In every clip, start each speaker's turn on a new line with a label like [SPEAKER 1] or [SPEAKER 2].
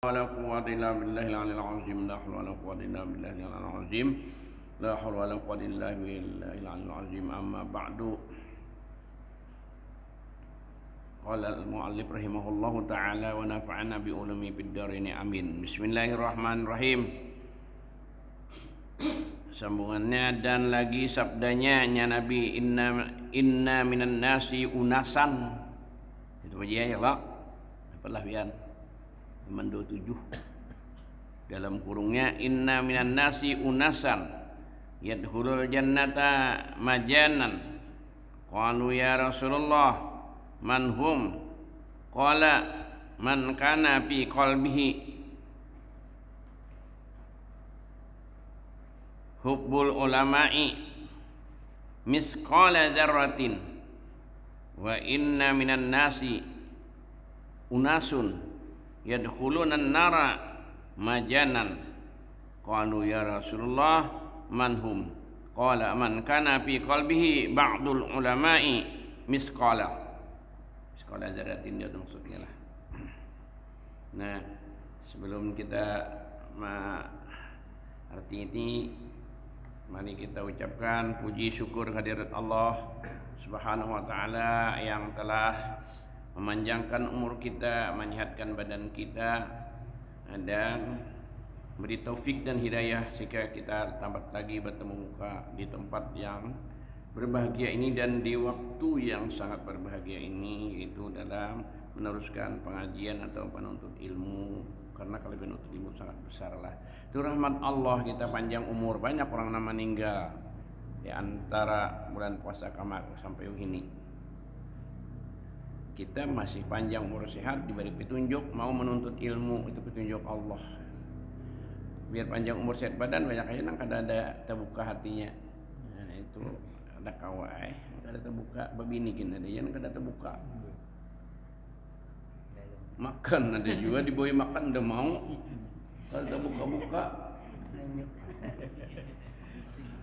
[SPEAKER 1] ولا قوة إلا بالله العلي العظيم لا حول ولا قوة إلا بالله العلي العظيم لا حول ولا قوة إلا بالله العلي العظيم أما بعد قال المؤلف رحمه الله تعالى ونفعنا بعلومه في الدارين amin. Bismillahirrahmanirrahim. Sambungannya dan lagi sabdanya Nabi inna minan nasi unasan. Itu aja ya Allah. Apalah biar 27 dalam kurungnya inna minan nasi unasan yadkhulul jannata majanan qalu ya Rasulullah man hum qala man kana fi qalbihi hubbul ulama'i misqala dzarratin wa inna minan nasi unasun yadkhuluna an-nara majanan qalu ya Rasulullah man hum qala man kana fi qalbihi ba'dul ulama'i misqala dzarratin dia maksudnya lah. Nah, sebelum kita arti ini mari kita ucapkan puji syukur hadirat Allah Subhanahu wa taala yang telah memanjangkan umur kita, menyehatkan badan kita, dan beri taufik dan hidayah sehingga kita dapat lagi bertemu muka di tempat yang berbahagia ini dan di waktu yang sangat berbahagia ini, yaitu dalam meneruskan pengajian atau penuntut ilmu. Karena kalau penuntut ilmu sangat besar lah. Itu rahmat Allah, kita panjang umur. Banyak orang nama meninggal di antara bulan puasa kemarin sampai ini. Kita masih panjang umur sehat, diberi petunjuk, mau menuntut ilmu, itu petunjuk Allah. Biar panjang umur sehat badan, banyak aja nang kada ada terbuka hatinya. Nah, itu ada kawai, kada terbuka, babini kin ada yang kada terbuka. Makan ada juga diboi makan udah mau, kada terbuka-buka.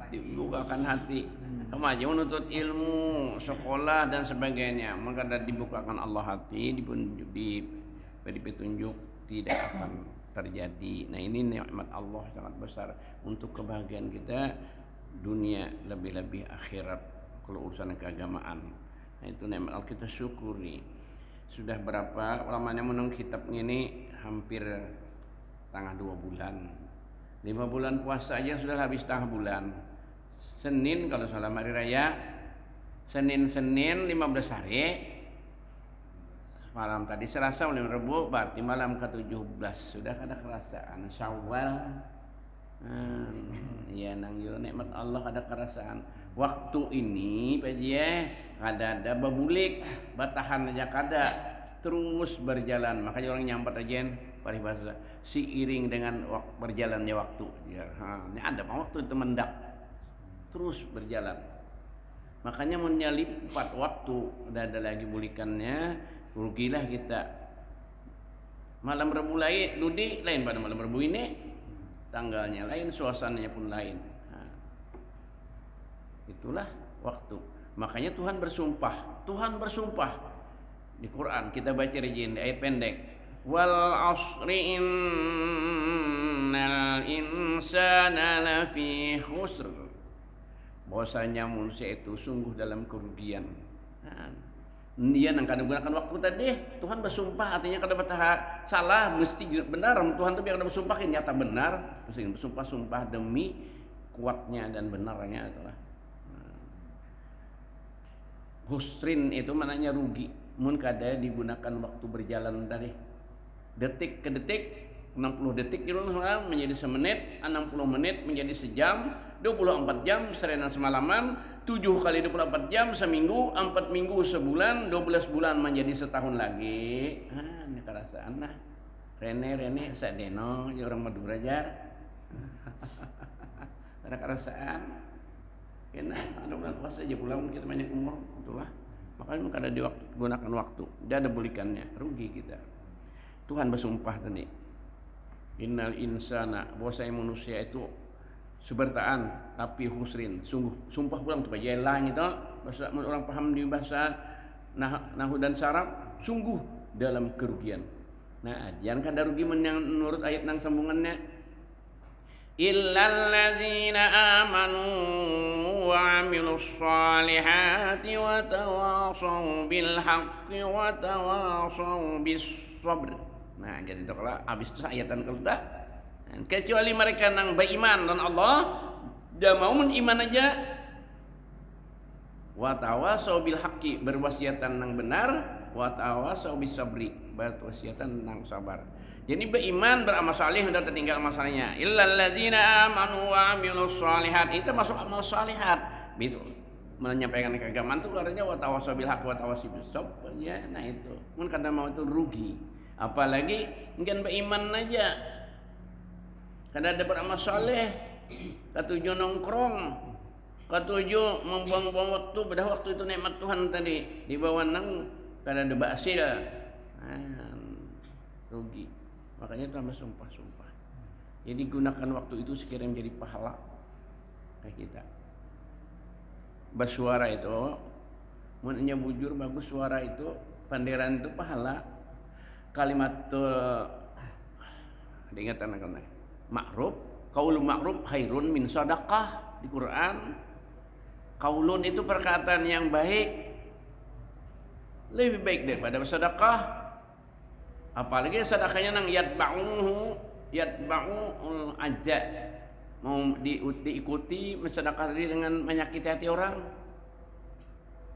[SPEAKER 1] Dibukakan hati. Kemaja menuntut ilmu, sekolah dan sebagainya, maka dibukakan Allah hati, diberi petunjuk, tidak akan terjadi. Nah, ini nikmat Allah sangat besar untuk kebahagiaan kita dunia, lebih-lebih akhirat kalau urusan keagamaan. Nah, itu nikmat Allah, kita syukuri. Sudah berapa lamanya menung kitab ini? Hampir setengah 2 bulan. 5 bulan puasa aja sudah habis setengah bulan. Senin kalau salah hari raya, Senin 15 hari, malam tadi Selasa malam Rabu, berarti malam ke-17 sudah ada kerasaan Syawal. Ya nang yo nikmat Allah ada kerasaan. Waktu ini PJ ada babulik, batahan aja kada, terus berjalan. Makanya orang nyampat aja paribasa seiring dengan berjalannya waktu. Ya, ini ada waktu itu mendak. Terus berjalan. Makanya menyalip 4 waktu, udah ada lagi bulikannya, rugilah kita. Malam Rabu lain, Ludi lain pada malam Rabu ini, tanggalnya lain, suasananya pun lain. Nah, itulah waktu. Makanya Tuhan bersumpah di Quran. Kita baca rejin ayat pendek. Wal asri innal insana lafi khusr. Bahwasanya manusia itu sungguh dalam kerugian. Nah, dia nang kada gunakan waktu tadi, Tuhan bersumpah, artinya kada betah salah, mesti benar. Tuhan itu biar kada bersumpah nyata benar, mesti bersumpah demi kuatnya dan benarnya itulah. Husrin itu maknanya rugi. Mun kada digunakan waktu berjalan tadi. Detik ke detik, 60 detik menjadi semenit, 60 menit menjadi sejam, 24 jam serena semalaman, 7 kali 24 jam seminggu, 4 minggu sebulan, 12 bulan menjadi setahun lagi. Ini kerasaan lah. Rene sadeno, orang Madura aja. Ada kerasaan. Kena ada bulan puasa aja pulang kita banyak umur, itulah. Makanya kada digunakan waktu. Dia ada bulikannya, rugi kita. Tuhan bersumpah tadi. Innal insana, bahwasanya manusia itu sebertaan tapi husrin, sungguh sumpah pulang tu baca lang itu bahasa orang paham di bahasa nahu dan saraf, sungguh dalam kerugian. Nah, jangan kada rugi menurut ayat nang sambungannya. Illal ladzina amanu wa 'amilus solihati wa tawashaw bil haqqi wa tawashaw bis sabr. Nah, jadi itu kalau habis itu ayatan kedua. Kecuali mereka nang beriman dan Allah, dia mau beriman aja. Wa tawashaw bil haqqi, berwasiatan nang benar, wa tawashaw bis sabri, berwasiatan nang sabar. Jadi beriman beramal saleh sudah tertinggal masalahnya. Illal ladzina amanu wa 'amilus shalihat, itu masuk amal salihat. Itu menyampaikan keagamaan itu artinya wa tawassaw bil haqq wa tawassaw bis sabr ya. Nah itu. Mun kada mau itu rugi. Apalagi mungkin beriman aja. Kada ada beramal saleh, katuju nongkrong, katuju membuang-buang waktu, padahal waktu itu nikmat Tuhan tadi. Di bawah nang kada ada basil. Rugi. Makanya itu sama sumpah-sumpah. Jadi gunakan waktu itu sekiranya menjadi pahala kayak kita. Bersuara itu, munnya bujur bagus suara itu, panderan itu pahala. Kalimatul diingatan akan ma'ruf, qaulun ma'ruf khairun min shadaqah di Quran. Qaulun itu perkataan yang baik, lebih baik daripada sedekah. Apalagi sedekahnya nang yatba'u aja, mau diikuti mensedekah diri dengan menyakiti hati orang.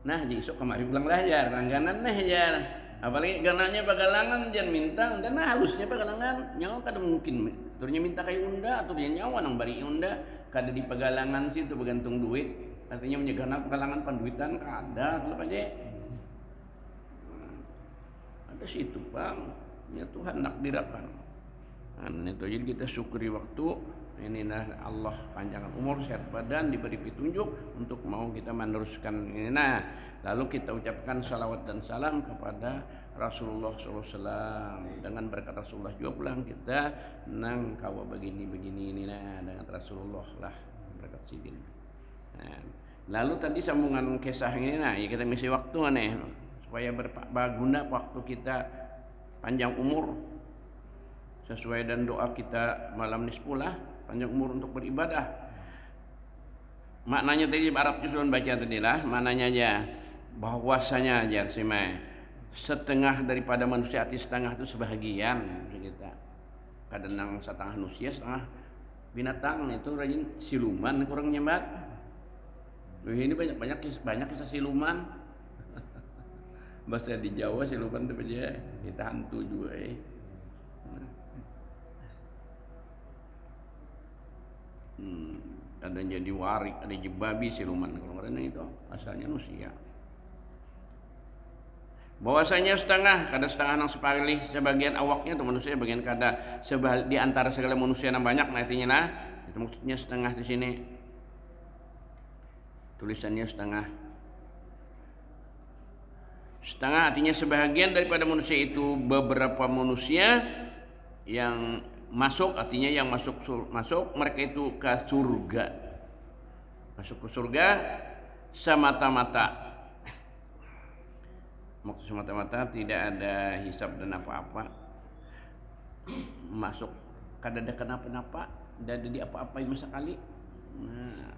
[SPEAKER 1] Nah, jadi sok kemari pulang lah ya, langganan nah ya. Apalagi gananya pagalangan jangan minta, dan nah halusnya pagalangan nyawa kada mungkin. Turnya minta kayak unda atau dia nyawa nang bari unda kada di pagalangan situ bergantung duit. Artinya menyegana pagalangan panduitan kada kalau aja. Ada situ, Bang. Ya Tuhan nakdirakan. Nah, itu jadi kita syukuri waktu ini. Nah, Allah panjangkan umur, sehat badan, diberi petunjuk untuk mau kita meneruskan ini. Nah, lalu kita ucapkan salawat dan salam kepada Rasulullah SAW. Dengan berkat Rasulullah juga pulang kita nang kawa begini ini. Nah, dengan Rasulullah lah berkat sidin. Nah, lalu tadi sambungan kisah ini. Nah, ya kita misi waktu nih supaya berguna waktu kita panjang umur sesuai dan doa kita malam nisfulah, panjang umur untuk beribadah. Maknanya tadi Arab sudah baca tadi lah, maknanya aja bahwasanya aja simai setengah daripada manusia hati setengah itu sebahagian kita. Kadang setengah manusia setengah binatang, itu rajin siluman kurang nyebat. Ini banyak kisah siluman. Bahasa di Jawa siluman itu aja kita hantu juga ada jadi warik, ada jadi babi siluman. Kalau karena itu asalnya manusia. Bahwasanya setengah, kada setengah nang sepalih sebagian awaknya itu manusia, bagian kada di antara segala manusia yang banyak. Nah artinya nah itu maksudnya setengah di sini. Tulisannya setengah. Setengah artinya sebahagian daripada manusia itu, beberapa manusia yang masuk, artinya yang masuk mereka itu ke surga. Masuk ke surga semata-mata. Maksud semata-mata tidak ada hisab dan apa-apa. Masuk kada ada kenapa-napa, tidak ada di apa-apain sekali. Nah,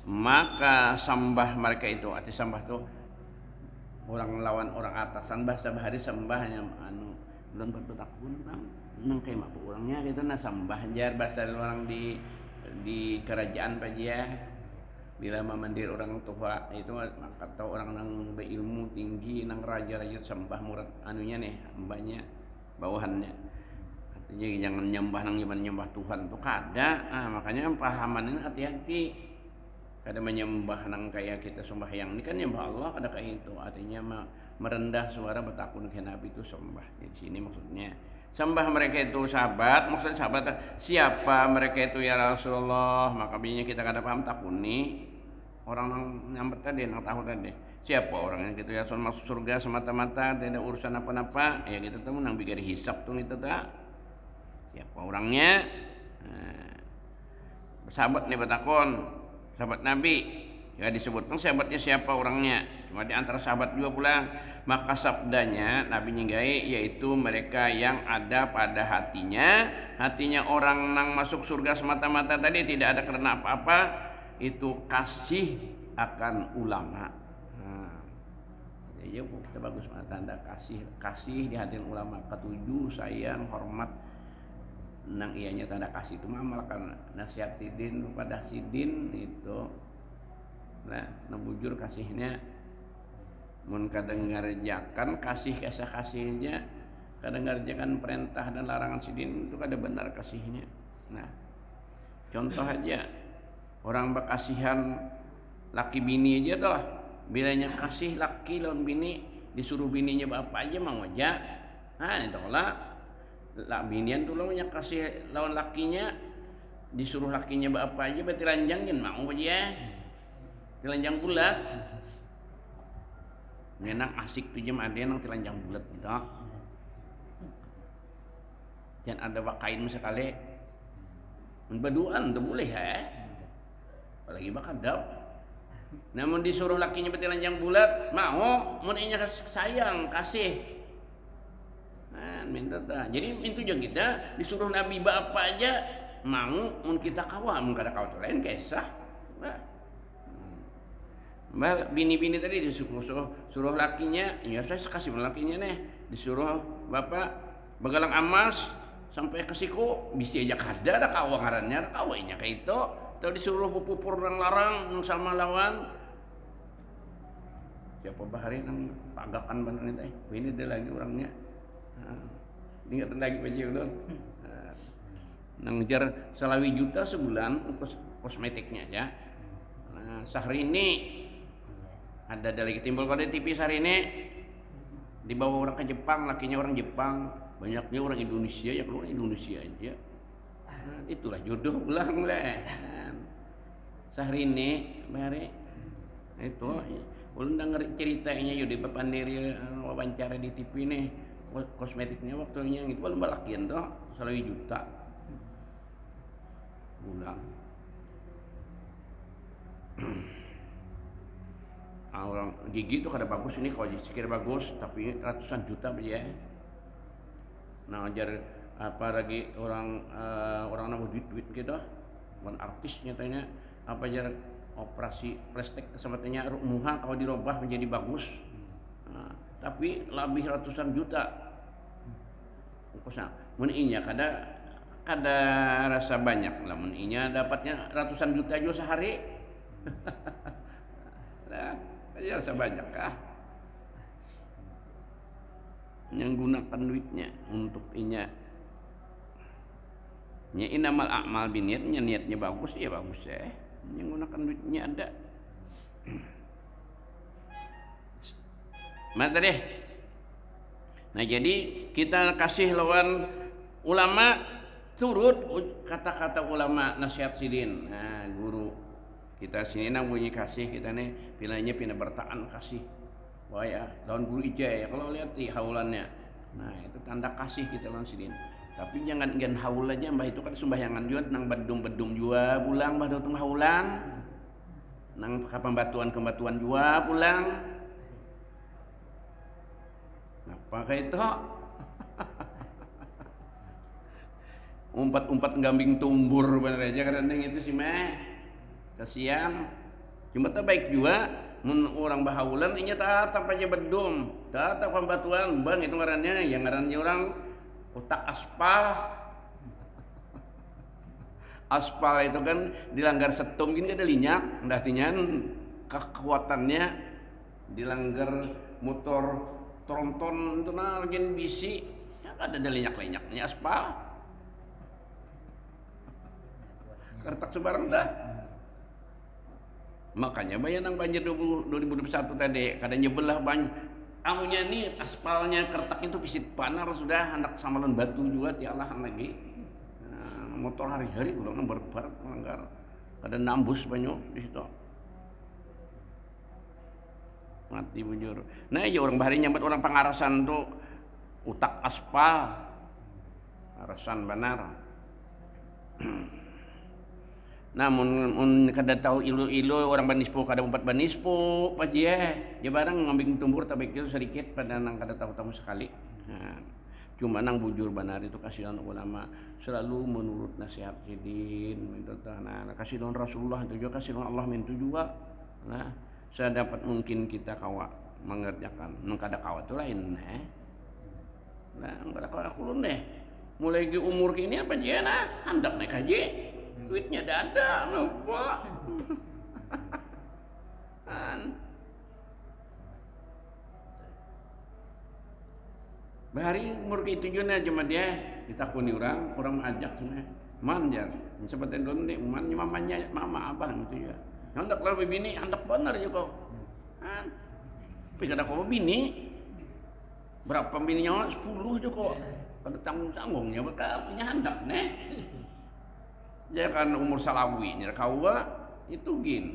[SPEAKER 1] maka sembah mereka itu, arti sembah itu orang lawan orang atas, sembah sehari sembahnya belum bertakun nang kayak mak orangnya gitu. Nah sembah jar bahasa orang di kerajaan pajia bila memandir orang tua itu, maka tahu orang nang berilmu tinggi nang raja-raja sembah murad anunya nih mbaknya bawahannya. Artinya jangan nyembah nang nyembah Tuhan tuh kada. Makanya pahaman ini hati-hati. Kada menyembah nang kayak kita sembahyang ini kan nyembah Allah, kada kayak itu. Artinya merendah suara bertakun ke Nabi itu sembah. Di sini maksudnya sembah mereka itu sahabat, maksudnya sahabat siapa mereka itu ya Rasulullah. Maka binya kita kada paham takuni orang nang nyambet tadi, nang tahu tadi siapa orangnya gitu ya. Soal masuk surga semata-mata tidak urusan apa-apa ya kita tahu nang bigari hisab tuh itu tak siapa orangnya. Sahabat nih bertakon, sahabat Nabi ya disebutkan sahabatnya siapa orangnya, cuma di antara sahabat juga pulang. Maka sabdanya Nabi nyinggai yaitu mereka yang ada pada hatinya orang nang masuk surga semata-mata tadi tidak ada karena apa-apa, itu kasih akan ulama. Nah, ya kita bagus tanda kasih di hati ulama. Ketujuh sayang hormat nang ianya tanda kasih itu mah malakan nasihat sidin kepada sidin itu. Nah, bujur kasihnya mun kadang ngerjakan kasihnya, kadang ngerjakan perintah dan larangan sidin itu kada benar kasihnya. Nah, contoh aja orang bekasihan laki bini aja dah, bilanya kasih laki lawan bini disuruh bininya bapak aja mau aja. Nah, itu lah binian tuh lawannya kasih lawan lakinya disuruh lakinya bapak aja berarti lanjangin mau aja. Telanjang bulat. Ngenang asik tuh jam ada yang telanjang bulat gitu. Jangan ada wakain sekali. Berduaan tuh boleh apalagi bakadap. Namun disuruh lakinya bertelanjang bulat, mau inya sayang, kasih. Nah, minta dah. Jadi itu juga kita disuruh Nabi apa aja mau mun kita kawa, mun kada kawa lain kisah. Nah. Bini-bini tadi suruh lakinya, ya saya kasih lakinya nih, disuruh bapak begalang emas sampai ke siku, bisa aja kada ada kawa ngarannya, ada kawainya kayak itu, atau disuruh pupur dan larang nang sama lawan. Siapa bahari nang pagakan bener nih, ini ada lagi orangnya, ingat lagi aja ulun, nang jar salawi juta sebulan kosmetiknya ya, sehari ini. Ada lagi timbul kode TV hari ini dibawa orang ke Jepang, lakinya orang Jepang, banyaknya orang Indonesia ya keluar Indonesia aja. Nah, itulah jodoh ulang lah. Sehari ini, hari itu, ulun denger ceritanya yudi papandiri wawancara di TV nih, kosmetiknya waktunya gitu, belum balakian tuh, selawi juta, ulang. Orang gigi itu kada bagus ini kalau dikira bagus tapi ratusan juta aja. Nah ajar apa lagi orang nama duit gitu, bukan artis nyatanya apa ajar operasi plastik kesempatannya muha kalau dirubah menjadi bagus. Nah, tapi lebih ratusan juta. Kusna, mun inya kada rasa banyak lah, mun inya dapatnya ratusan juta aja sehari. Nah, ya sebanyak kah yang gunakan duitnya untuk inya inamal a'mal biniatnya, niatnya bagus ya bagus ya, yang gunakan duitnya ada mata deh. Nah jadi kita kasih lawan ulama, turut kata-kata ulama nasihat sidin. Nah guru kita sini nang bunyi kasih kita nih pilihnya pindah bertahan kasih. Wah ya lawan guru ijai ya kalau lihat di haulannya. Nah itu tanda kasih kita lawan sidin. Tapi jangan gen haul aja mbah itu kan sumbayangan juga nang bedung juga pulang mbah datang haulan. Nang kembatuan juga pulang. Apa kayak itu? Umpat gambing tumbur bener aja karena itu sih meh. Kasihan, cuma tak baik juga mun orang bahaulan inya tatap aja bedum, tatap pembatuan bang itu ngarannya, yang ngarannya orang otak aspal. Aspal itu kan dilanggar setum gini ada linyak, artinya kekuatannya dilanggar motor tronton itu nah lagi bisi, ya ada linyak-linyaknya aspal. Kertak sebarang dah. Makanya bayang banjir 2021 tadi kada nyebelah banjir amunya nih aspalnya kertak itu pisit panar sudah hendak samalan batu juga tialahan lagi. Nah, motor hari-hari udah berbar melanggar kada nambus banyak di situ mati bujur. Nah ya orang bahari nyambat orang pangarasan tuh utak aspal arasan benar. Namun kada tahu ilu-ilu orang banispo kada umpat banispo ya barang ngambing tumbur tapi itu sedikit pada nang kada tahu sekali. Nah, cuma nang bujur benar itu kasihan ulama selalu menurut nasihat sidin minta nah kasihan Rasulullah itu juga kasihan Allah mintu juga. Nah, sedapat mungkin kita kawa mengerjakan nang kada kawa itu lain nah kada kawa kulun deh mulai di umur kini apa dia nah hendak naik haji duitnya ada ngapa bahari umur ke tujuannya cuma dia ditakuni orang ajak semua manjar seperti dulu nih mamanya mama abang itu ya hendak lah bini hendak benar juga tapi kada kau bini berapa bininya 10 juga kada tanggung-tanggungnya bakal punya hendak nih ya kan umur salawinya kau itu gin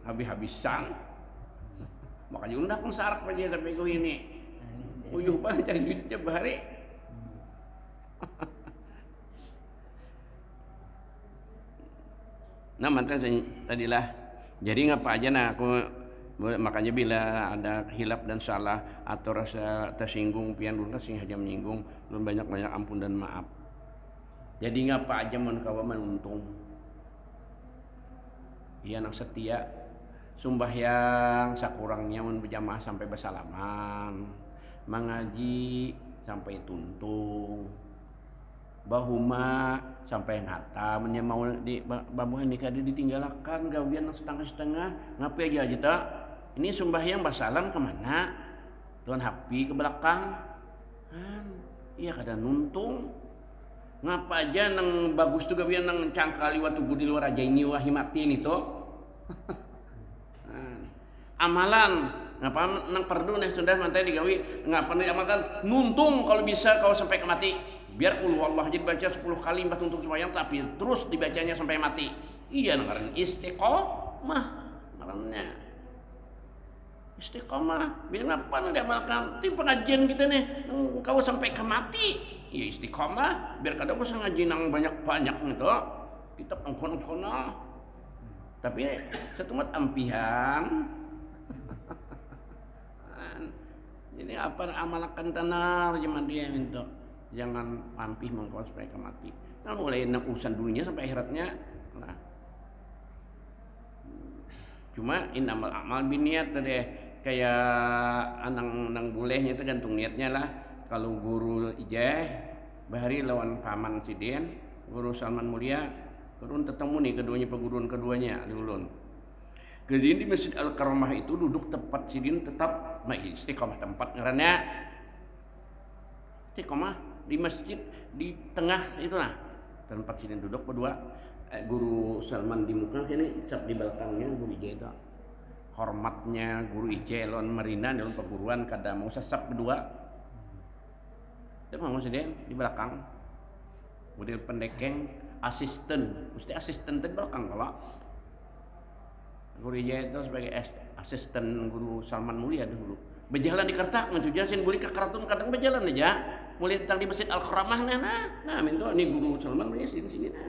[SPEAKER 1] habis-habisan makanya undak sarak aja sampai kau ini uyuh banget cari duitnya bahari nah mantan tadilah jadi ngapa aja nah aku makanya bila ada hilap dan salah atau rasa tersinggung pian dulu sing aja menyinggung belum banyak ampun dan maaf jadi ngapa aja mun kawan untung iya anak setia sumbahyang sakurangnya mun berjamaah sampai bersalaman mengaji sampai tuntung bahuma sampai ngata menye mau di bamuan nikah ditinggalkan gawian setengah-setengah ngapain aja kita ini sumbahyang basalam kemana tuan happy ke belakang iya kada nuntung ngapa aja nang bagus tuh gawian nang cangkali waktu budi luar aja ini wahimatin itu amalan ngapa nang perdu nih sudah mantai digawi ngapa nih amalkan nuntung kalau bisa kau sampai ke mati biar Allah jadi baca 10 kali 4 tuntung sembahyang tapi terus dibacanya sampai mati iya ngaran istiqomah ngarannya istiqomah biar ngapa nih diamalkan tim pengajian kita nih kau sampai ke mati iya istiqomah biar kada usah ngaji nang banyak-banyak gitu kita pengkono-kono tapi setumat ampihan jadi apa amalkan tanar zaman dia minta jangan ampih mengkau supaya mati nah mulai nang urusan dunia sampai akhiratnya nah cuma inamal amal biniat tadi kayak nang bolehnya tergantung niatnya lah kalau guru ijeh bahari lawan paman sidin guru Salman Mulia turun ketemu nih keduanya keduanya di ulun jadi di Masjid Al-Karamah itu duduk tepat sidin tetap istiqomah tempat ngarannya istiqomah di masjid di tengah itu nah tempat sidin duduk berdua guru Salman di muka sini cap di belakangnya guru Ije itu hormatnya guru Ije lawan Marina dalam perguruan kada mau sesap berdua itu mau sidin di belakang model pendekeng asisten mesti asisten di belakang kalau guru Ije itu sebagai asisten guru Salman Mulia dulu berjalan di kertak ngajujasin boleh ke karatun kadang berjalan aja mulai tentang di Masjid Al-Karamah nah minta ini guru Salman Mulia sini gitu.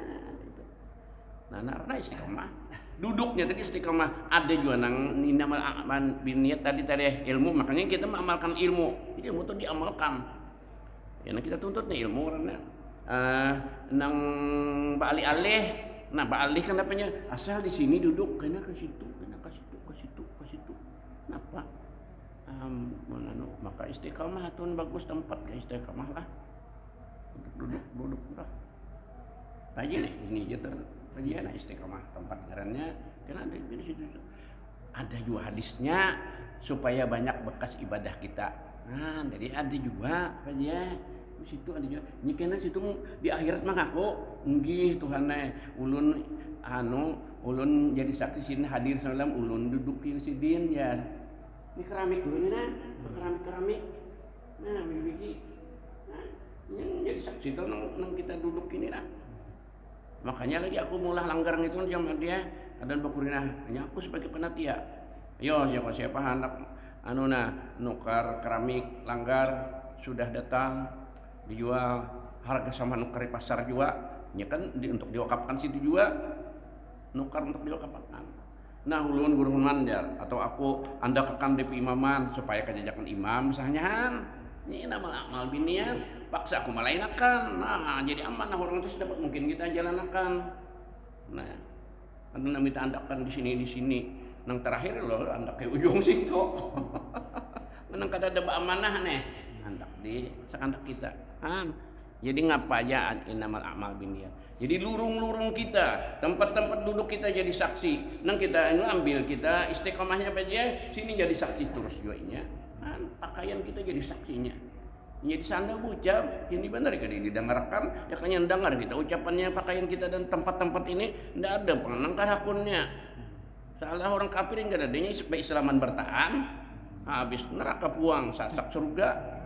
[SPEAKER 1] Nah istiqomah duduknya tadi istiqomah ada juga nang nama biniat tadi ilmu makanya kita mengamalkan ilmu jadi ilmu itu diamalkan ya kita tuntut nih ilmu karena nang balik-alih nah balik kan apanya asal di sini duduk kena ke situ kenapa maka istiqamah tuh bagus tempat ke istiqamah lah duduk lah aja nih ini aja aja nah istiqamah tempat ngarannya karena ada di situ ada juga hadisnya supaya banyak bekas ibadah kita nah jadi ada juga aja di situ ada juga nyikena situ di akhirat mah aku nggih Tuhanna ulun jadi saksi sini hadir salam ulun duduk di sidin ya ini keramik dulu nih keramik nah biji yang jadi saksi itu nang kita duduk ini lah makanya lagi aku mulai langgar itu sama dia ada bakurina hanya aku sebagai panitia yo siapa anak nukar keramik langgar sudah datang dijual harga sama nukar di pasar juga ya kan untuk diwakafkan situ juga nukar untuk diokapakan. Nah ulun guru mandar atau aku anda kekam di imaman supaya kejajakan imam misalnya ini nama amal binian paksa aku malainakan. Nah jadi aman nah orang itu dapat mungkin kita jalanakan. Nah anda minta andakan di sini nang terakhir loh anda ke ujung situ. Menang kada ada amanah nih andak di sekandak kita kan. Jadi ngapa aja inamal amal binian. Jadi lurung-lurung kita, tempat-tempat duduk kita jadi saksi. Nang kita ambil kita istiqomahnya apa aja, sini jadi saksi terus juainya. Kan pakaian kita jadi saksinya. Jadi sanda ucap, ini benar kan ini didengarkan, ya kan yang dengar kita ucapannya pakaian kita dan tempat-tempat ini tidak ada pengenangkan hakunnya. Salah orang kafir yang gak adanya Islaman bertahan, habis neraka puang, sasak surga.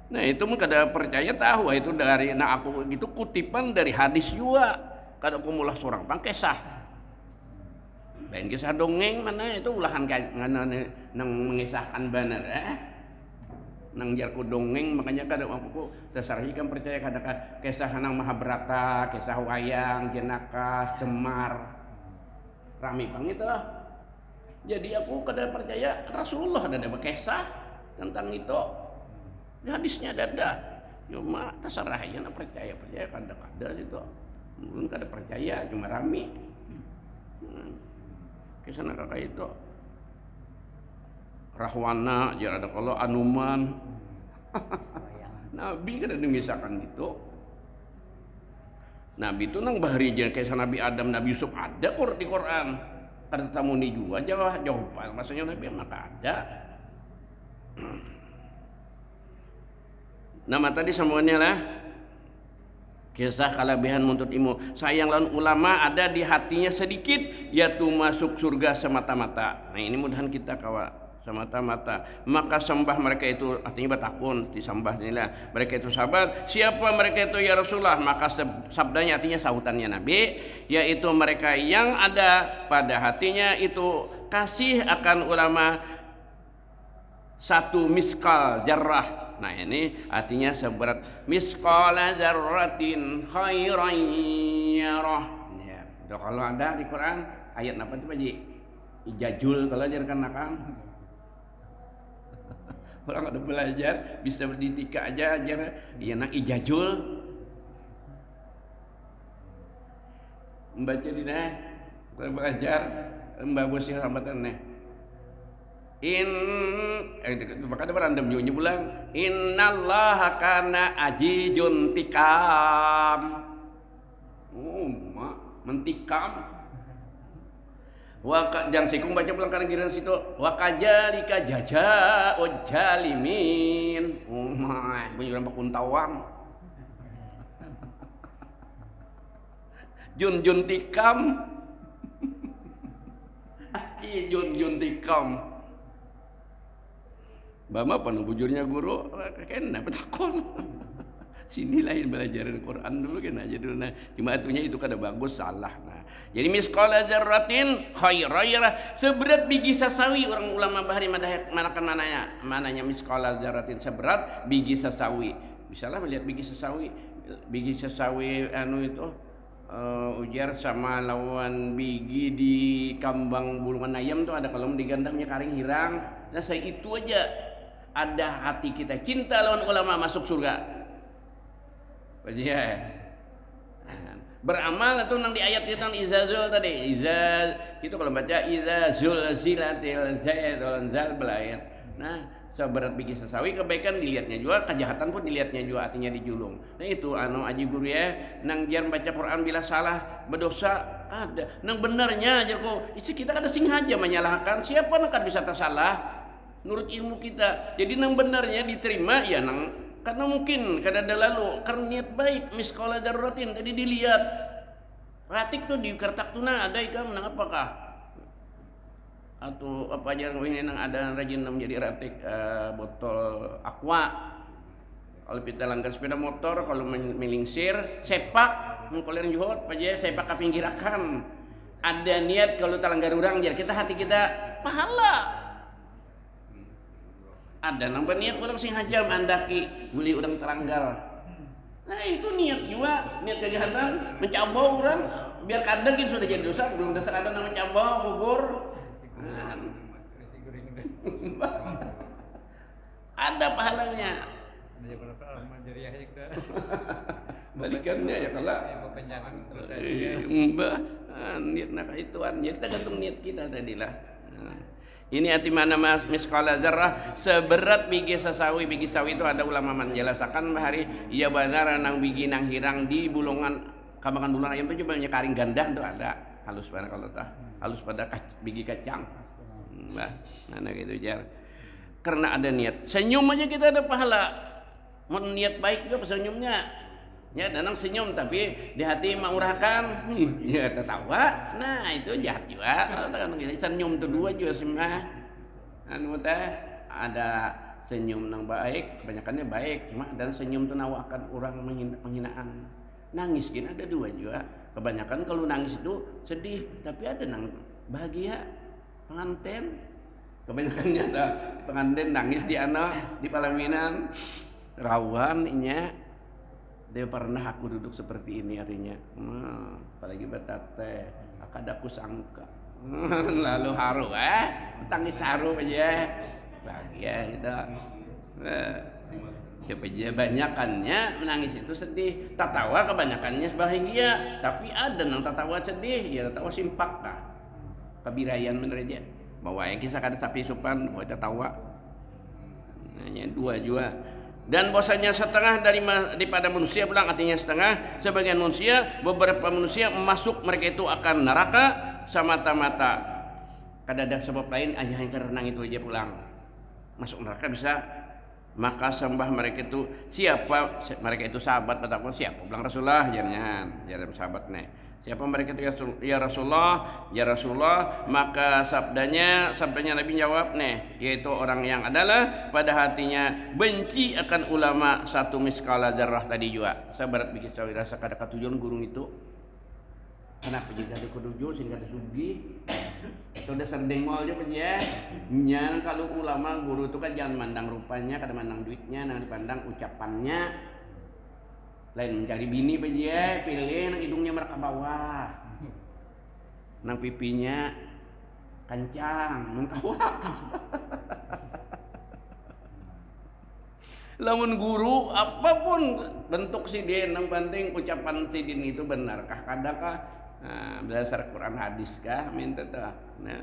[SPEAKER 1] Nah itu mah kada percaya tahu itu dari aku gitu kutipan dari hadis juga kada kumulah seorang pangkesah lain kisah dongeng mana itu ulahan nang mengisahkan benar nang jarku dongeng makanya kada aku terserah kan percaya kada kisah nang Mahabharata kisah wayang jenaka cemar rami pang itu jadi aku kada percaya Rasulullah ada kisah tentang itu. Hadisnya ada, cuma terserah ya nak percaya kada itu, mungkin kada percaya cuma rame. Kesana kakak itu, Rahwana, jangan ada kalau Anuman, Nabi kada dimisalkan gitu. Nabi itu nang bahari jangan kisah Nabi Adam, Nabi Yusuf ada kok di Quran. Kada tamu ni juga jawaban, maksudnya Nabi maka ada. Nama tadi semuanya lah kisah kelebihan menuntut ilmu. Sayang lawan ulama ada di hatinya sedikit yaitu masuk surga semata-mata. Nah ini mudahan kita kawa semata-mata. Maka sembah mereka itu artinya batakun disembah inilah mereka itu sahabat. Siapa mereka itu ya Rasulullah? Maka sabdanya artinya sahutannya Nabi yaitu mereka yang ada pada hatinya itu kasih akan ulama satu miskal jarrah. Nah ini artinya seberat miskala dzarratin khairan yarah. Ya, kalau ada di Quran ayat apa tuh Pak Ji? Ijajul kalau ajarkan nakam. Orang ada belajar bisa berditika aja ajar iya nak ijajul. Membaca di nah belajar bagusnya hambatan nih. Maka ada berandam juga pulang innallaha kana ajijun tikam mentikam jangan sikung baca pulang karena giran situ wa kajalika jaja ujalimin bunyi orang pakuntawang jun tikam jun tikam Bama apa bujurnya guru kena petakon sini lain belajaran Quran dulu kena aja dulu nah cuma atunya itu kada bagus salah nah jadi misqala dzarratin khairah seberat biji sasawi orang ulama bahari mananya misqala dzarratin seberat biji sasawi bisalah melihat biji sasawi anu itu ujar sama lawan biji di kambang bulungan ayam tuh ada kalau digandamnya karing hirang nah saya itu aja ada hati kita cinta lawan ulama masuk surga. Ya. Beramal itu nang di ayat itu nang izazul tadi. Izaz itu kalau baca izazul zilatil zaidul zal belayat. Nah, seberat biji sasawi kebaikan dilihatnya juga, kejahatan pun dilihatnya juga artinya dijulung. Nah itu anu aji guru ya, nang jar baca Quran bila salah berdosa ada. Nang benarnya aja kok isi kita kada sengaja menyalahkan, siapa nang kada bisa tersalah? Menurut ilmu kita. Jadi nang benarnya diterima ya nang karena mungkin kada ada lalu karena niat baik miskala daruratin tadi dilihat. Ratik tuh di kertak tuna ada ikam nang apakah? Atau apa aja ini nang ada rajin menjadi ratik botol aqua. Kalau kita langgar sepeda motor kalau melingsir sepak mengkoler juhut aja sepak ka pinggirakan. Ada niat kalau talanggar urang jar kita hati kita pahala. Ada nang berniat orang sing hajam andaki beli udang teranggar Nah itu niat juga, niat kejahatan, mencabau orang, biar kadang sudah jadi dosa, belum dasar ada nama mencabau, gugur. Nah, ada pahalanya. Balikannya ya kalau mbah niat nak ituan, jadi tergantung niat kita tadi lah. Ini arti mana mas miskala zarrah seberat biji sasawi. Biji sawi itu ada ulama menjelaskan bahari iya benar nang biji nang hirang di bulungan kabangan bulan ayam itu coba karing ganda itu ada halus pada kalau tah halus pada biji kacang. Nah gitu jar. Karena ada niat. Senyum aja kita ada pahala. Mau niat baik juga senyumnya. Ya, danang senyum tapi di hati mengurahkan, ya tertawa. Nah, itu jahat juga. Kalau senyum itu dua juga semua. Anu teh ada senyum nang baik, kebanyakannya baik, cuma dan senyum itu nawakan orang penghinaan. Nangis gini ada dua juga. Kebanyakan kalau nangis itu sedih, tapi ada nang bahagia. Pengantin kebanyakannya ada pengantin nangis di anak di palaminan rawan inya dia pernah aku duduk seperti ini artinya apalagi batate akadaku sangka lalu haru tangis haru aja bahagia gitu ya banyakannya menangis itu sedih, tertawa kebanyakannya bahagia, tapi ada yang tertawa sedih ya tertawa simpak kah kebirayan menerja bahwa yang kisah kada tapi supan bahwa tertawa hanya dua juga. Dan bahwasanya setengah daripada manusia pulang artinya setengah sebagian manusia beberapa manusia masuk mereka itu akan neraka semata-mata kada ada sebab lain hanya karena itu aja pulang masuk neraka bisa. Maka sembah mereka itu siapa mereka itu sahabat bertakwa siapa bilang Rasulullah jangan sahabat nih siapa mereka itu ya Rasulullah maka sabdanya Nabi jawab nih yaitu orang yang adalah pada hatinya benci akan ulama satu miskala zarrah tadi juga sabarat bikin sawi rasa kada katujuan gurung itu kenapa jadi ada ketujuan sehingga ada sugi itu udah serdeng mau aja ya nyan kalau ulama guru itu kan jangan mandang rupanya kada mandang duitnya nang dipandang ucapannya lain mencari bini ya pilih nang hidungnya mereka bawah nang pipinya kancang mentawak lamun guru apapun bentuk sidin yang penting ucapan sidin itu benarkah kadakah berdasar Quran hadis kah minta tah nah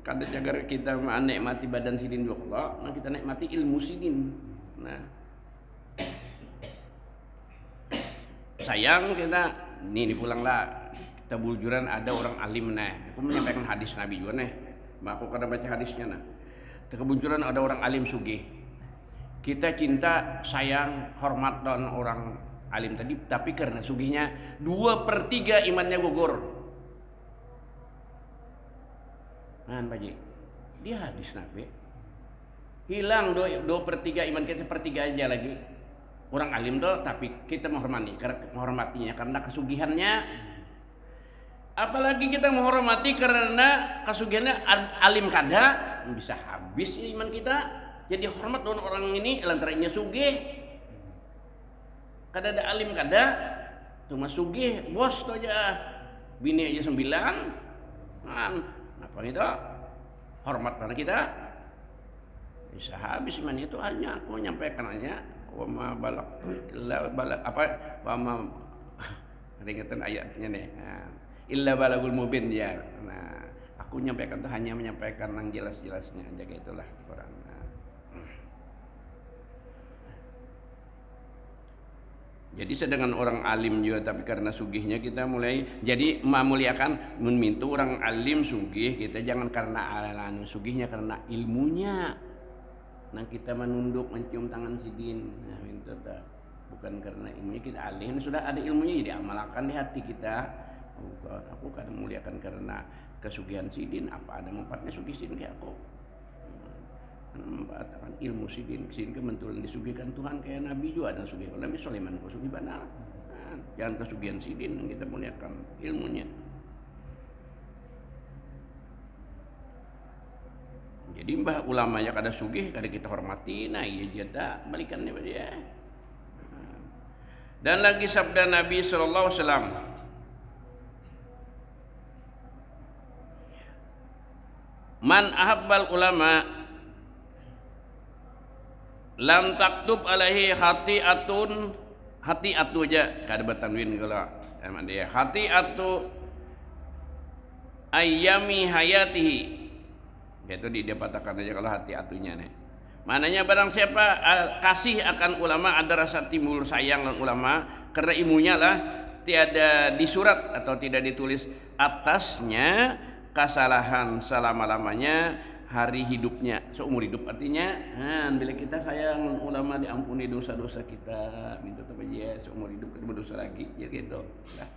[SPEAKER 1] kada jagar kita menikmati badan sidin juga nah kita nikmati ilmu sidin nah sayang kita ini pulanglah kita bujuran ada orang alim nah aku menyampaikan hadis Nabi juga nih aku kada baca hadisnya nah kebujuran ada orang alim sugih kita cinta sayang hormat dan orang alim tadi tapi karena sugihnya 2/3 imannya gugur nah Pak Ji dia hadis Nabi hilang 2/3 iman kita 1/3 aja lagi orang alim tuh tapi kita menghormatinya karena kesugihannya apalagi kita menghormati karena kesugihannya alim kada bisa habis iman kita jadi hormat dengan orang ini lantarannya sugih kada ada alim kada cuma sugih bos tuh aja bini aja 9 apa itu hormat karena kita bisa habis iman itu hanya aku menyampaikan aja wama balak apa wama ringatan ayatnya nih illa balagul mubin ya nah aku menyampaikan itu hanya menyampaikan yang jelas-jelasnya jaga itulah Quran jadi sedangkan orang alim juga tapi karena sugihnya kita mulai jadi memuliakan memintu orang alim sugih kita jangan karena anu sugihnya karena ilmunya nah kita menunduk mencium tangan sidin nah itu bukan karena ilmunya kita alim sudah ada ilmunya jadi amalkan di hati kita aku kadang muliakan karena kesugihan sidin apa ada manfaatnya sugih sidin kayak aku mengatakan ilmu sidin kebetulan disugihkan Tuhan kayak Nabi juga ada sugih Nabi Sulaiman kok sugih benar jangan kesugihan sidin kita muliakan ilmunya. Jadi mbah ulama yang kada sugih kada kita hormati nah iya jeda balikannya dia Dan lagi sabda Nabi sallallahu alaihi wasallam, man ahabbal ulama lam taktub alaihi hati'atun, hati'atu aja kada bertanwin kalau emang dia hati'atu ayyami hayatihi, itu dia patahkan aja kalau hati'atunya nih. Mananya barang siapa kasih akan ulama, ada rasa timbul sayang dengan ulama karena ilmunya lah, tiada disurat atau tidak ditulis atasnya kesalahan selama-lamanya hari hidupnya, seumur hidup. Artinya bila kita sayang ulama diampuni dosa-dosa kita, minta apa ya seumur hidup kita berdosa lagi ya gitu lah.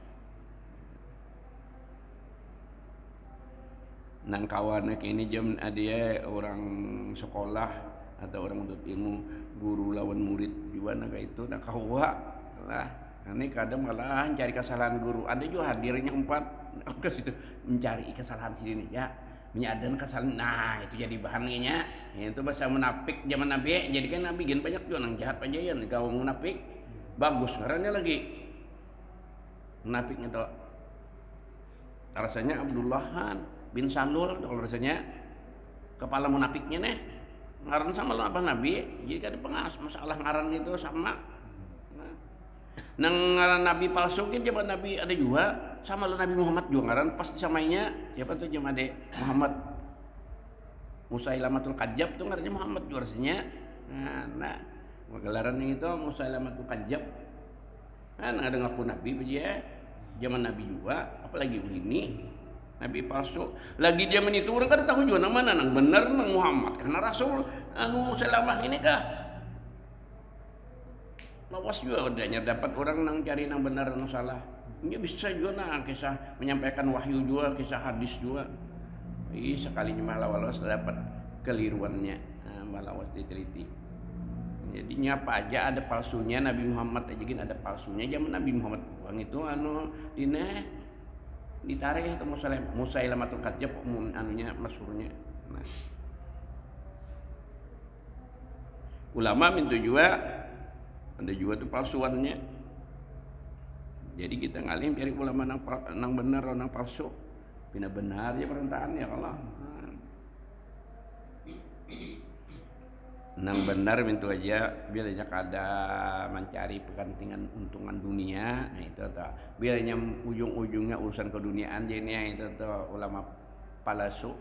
[SPEAKER 1] Nang kawan ini jam dia orang sekolah atau orang menuntut ilmu, guru lawan murid juga naga itu nak kawa lah. Ini kadang malah cari kesalahan guru. Ada juga hadirnya 4 ke situ mencari kesalahan sini ya, menyadan kesalahan. Nah itu jadi bahannya. Itu bahasa munafik zaman Nabi. Jadi kan Nabi gen banyak juga nang jahat aja ya. Kalau munafik bagus karena lagi munafiknya tuh. Rasanya Abdullah bin Salul kalau rasanya kepala munafiknya nih. Ngaran sama lo apa Nabi, jadi ada pengas masalah ngaran itu sama. Nang ngaran Nabi palsu kan zaman Nabi ada juga, sama lo Nabi Muhammad juga ngaran pas disamainya siapa tuh zaman ade Muhammad Musailamatul Kadzdzab tuh ngarannya Muhammad juga rasanya. Nah, gelaran itu Musailamatul Kadzdzab. Nah, ada ngaku Nabi beja, zaman Nabi juga, apalagi ini. Nabi palsu lagi dia menitu orang kan tahu juga nang mana nang benar nang Muhammad karena Rasul anu selamah ini kah lawas juga udahnya dapat orang nang cari nang benar nang salah ini bisa juga nang kisah menyampaikan wahyu juga kisah hadis juga sekalinya malawalas dapat keliruannya malawas diteliti jadi nyapa aja ada palsunya Nabi Muhammad aja gini ada palsunya zaman Nabi Muhammad orang itu anu dina ditarik itu Musailamatul Kadzdzab anunya masyhurnya. Nah. Ulama minta juga ada juga tuh palsuannya. Jadi kita ngalim cari ulama nang benar nang palsu. Bina benar ya perintahannya Allah. Nang benar minta aja bilanya kada mencari kepentingan untungan dunia, nah itu tuh bilanya ujung-ujungnya urusan keduniaan jadinya itu tuh ulama palsu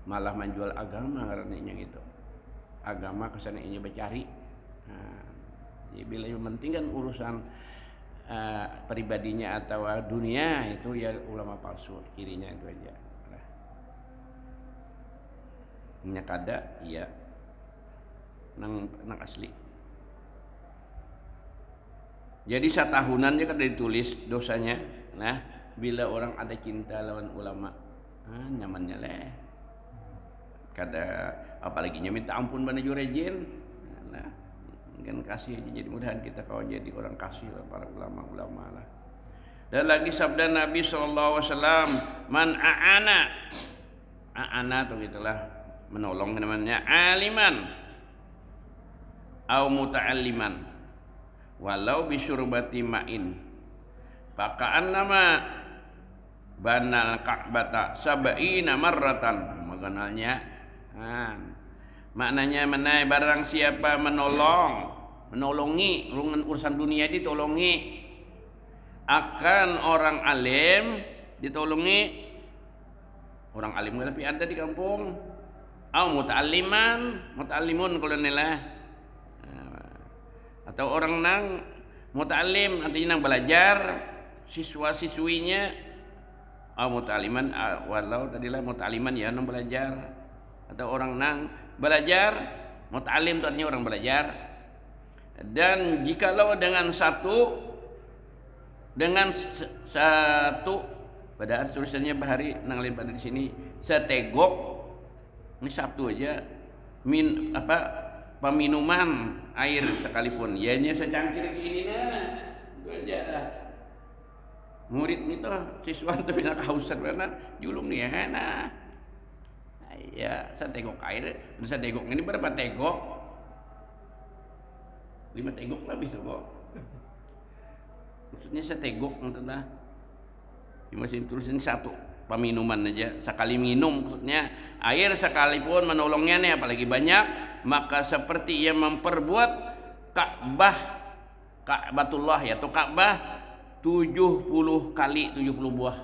[SPEAKER 1] malah menjual agama karena itu agama kesana ini bercari. Nah, jadi bila yang penting kan urusan pribadinya atau dunia itu ya ulama palsu kirinya itu aja. Nya kada iya nang asli. Jadi satahunan dia kan ditulis dosanya. Nah, bila orang ada cinta lawan ulama, nyamannya leh. Kada apalagi minta ampun bana jurejin. Nah, mungkin kasih aja jadi mudahan kita kawan jadi orang kasih lah para ulama-ulama lah. Dan lagi sabda Nabi sallallahu alaihi wasallam, man a'ana tuh gitulah menolong namanya aliman au muta'alliman walau bisyurbati ma'in pakaan nama banal ka'bata sab'ina marratan maganalnya maknanya menai barang siapa menolongi urusan dunia ditolongi akan orang alim ditolongi orang alim tapi ada di kampung au muta'allimun kalau nila atau orang nang muta'allim artinya nang belajar siswa-siswinya muta'alliman walau tadilah muta'alliman ya nang belajar atau orang nang belajar muta'allim itu artinya orang belajar. Dan jikalau dengan satu pada tulisannya bahari nang lain pada di sini setegok ini satu aja peminuman air sekalipun ianya secangkir gini itu aja murid itu siswa itu bila kehausan banget julung nih nah ya setegok air bisa tegok ini berapa tegok 5 tegok lah bisa kok. Maksudnya setegok maksudnya. Di mesin tulisan satu peminuman aja, sekali minum maksudnya air sekalipun menolongnya nih apalagi banyak, maka seperti ia memperbuat Ka'batullah yaitu Ka'bah 70 kali 70 buah.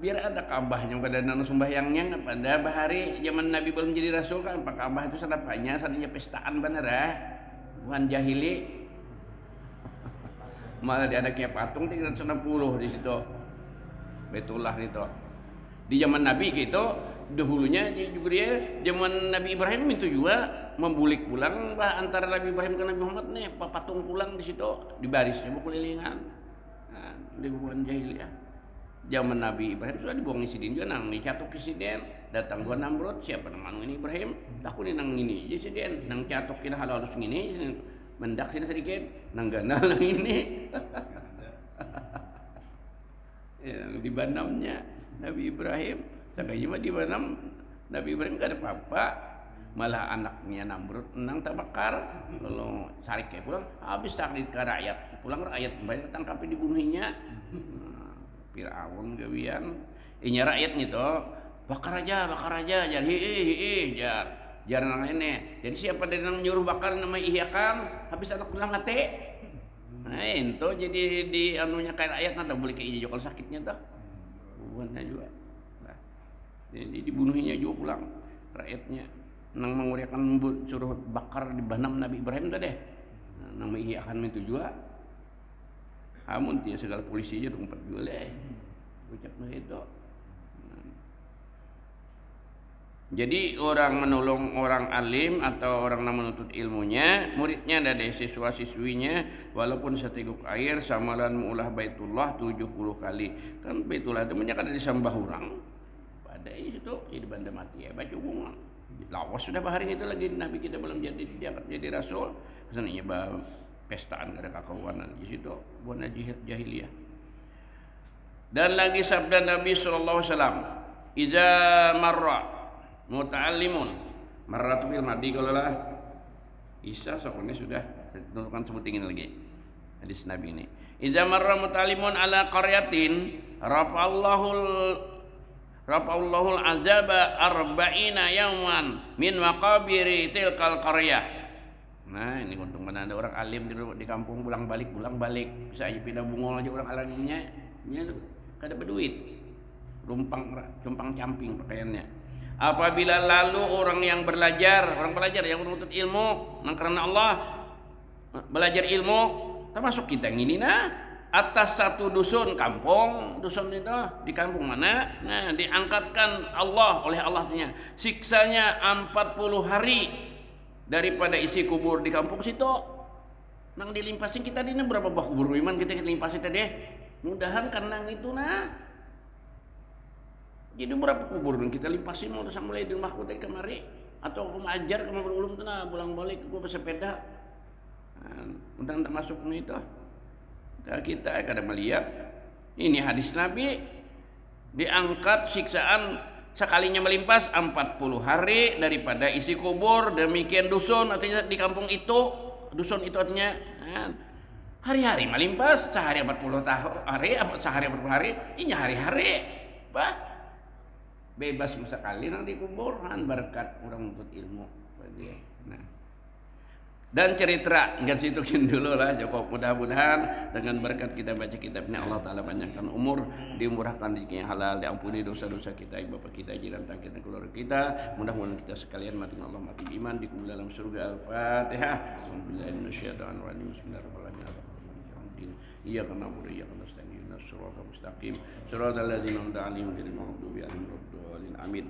[SPEAKER 1] Biar ada Ka'bahnya pada nang sembahyangnya pada bahari zaman Nabi belum jadi rasul kan, Pak Ka'bah itu sadapanya sadanya pestaan bener bukan jahili. Malah di anaknya patung 360 di situ. Baitullah itu. Di zaman Nabi gitu, dahulunya juga dia zaman Nabi Ibrahim itu juga membulik pulang antara Nabi Ibrahim ke Nabi Muhammad nih, patung pulang di situ di barisnya berkelilingan. Nah, di bukan jahiliyah. Zaman Nabi Ibrahim sudah dibuang isiden juga nang dicatuk isiden, datang gua Namrud, siapa nama ini Ibrahim? Takut nang ini isiden, nang catuk kita halus ngini. Mendak sini sedikit, nang ganal nang ini. Ya, di banamnya Nabi Ibrahim, sakanya mah di banam Nabi Ibrahim gak ada apa-apa, malah anaknya Namrud nang terbakar, lalu sarik pulang, habis sakit ke rakyat, pulang rakyat banyak tangkapi dibunuhinya. Firaun gawian, inya rakyat gitu, bakar aja, jar jar nang ini. Jadi siapa dari nang nyuruh bakar nama ihyakan, habis anak pulang hati. Nah itu jadi di anunya kayak rakyat nanti boleh kayak hijau kalau sakitnya tuh, bukannya juga. Nah, jadi dibunuhinya juga pulang rakyatnya. Nang menguriakan suruh bakar di banam Nabi Ibrahim tuh deh. Nang ihyakan itu juga. Amun dia segala polisi aja tempat boleh. Ucapnya itu. Jadi orang menolong orang alim atau orang yang menuntut ilmunya, muridnya ada deh siswa-siswinya, walaupun seteguk air samalan mengulah Baitullah 70 kali. Kan Baitullah itu banyak ada disembah orang. Pada itu jadi benda mati ya, baca bunga. Lawas sudah bahari itu lagi Nabi kita belum diangkat jadi rasul. Kesannya pestaan ada kakawanan di situ, bukan jahiliyah. Dan lagi sabda Nabi sallallahu alaihi wasallam, "Idza marra muta'allimun marratu bil madi kalau lah Isa soalnya sudah tentukan sebutin lagi hadis Nabi ini. Idza marra muta'allimun ala qaryatin rafa'allahul azaba arba'ina yawman min maqabiri tilkal qaryah. Nah ini untung mana ada orang alim di kampung pulang balik bisa aja pindah bungol aja orang alimnya kada berduit cumpang camping pakaiannya. Apabila lalu orang belajar yang menuntut ilmu karena Allah belajar ilmu termasuk kita yang ini atas satu dusun itu di kampung mana diangkatkan Allah oleh Allahnya siksanya 40 hari daripada isi kubur di kampung situ nang dilimpasin kita ini berapa bah kubur iman kita limpasin tadi mudahan karena itu jadi berapa kubur yang kita limpasin mau mulai di rumahku dari kemari atau aku mengajar kamu berulum tuh pulang balik gue bersepeda udah tak masuk itu kita kadang melihat ini hadis Nabi diangkat siksaan sekalinya melimpas 40 hari daripada isi kubur. Demikian dusun artinya di kampung itu dusun itu artinya hari-hari melimpas sehari 40 hari sehari 40 hari ini hari-hari bebas sekali nanti kubur berkat orang menuntut ilmu. Nah, dan cerita enggak situ dulu lah cukup mudah-mudahan dengan berkat kita baca kitabnya Allah Ta'ala panjangkan umur dimurahkan rezekinya halal diampuni dosa-dosa kita ibu bapak kita jiran kita keluarga kita mudah-mudahan kita sekalian mati Allah mati iman dikubur dalam surga Al-Fatihah. Bismillahirrahmanirrahim. Iyyaka na'budu wa iyyaka nasta'in ihdinas siratal mustaqim siratal ladzina an'amta 'alaihim ghairil maghdubi 'alaihim waladdallin. Amin.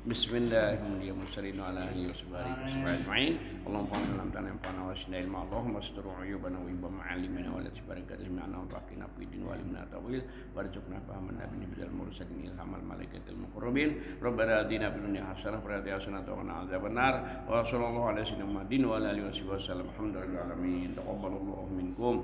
[SPEAKER 1] Bismillahirrahmanirrahim. Ala alihi washabbihi Allahumma lam tanfa'na wa asna ilma Allahumma astur uyubana wa ibam alimina wa la tubarik ma'ana wa raqina fi din wa alimna tawil warzuqna fahaman nabiyyi bil mursalin ilhamal malaikatil muqarrabin rabbana atina fid dunya hasanah wa fil akhirati hasanah wa qina adzabannar wa sallallahu alaihi wa sallam wa ala alihi wasallam alhamdulillahi alamin taqabbalallahu minkum.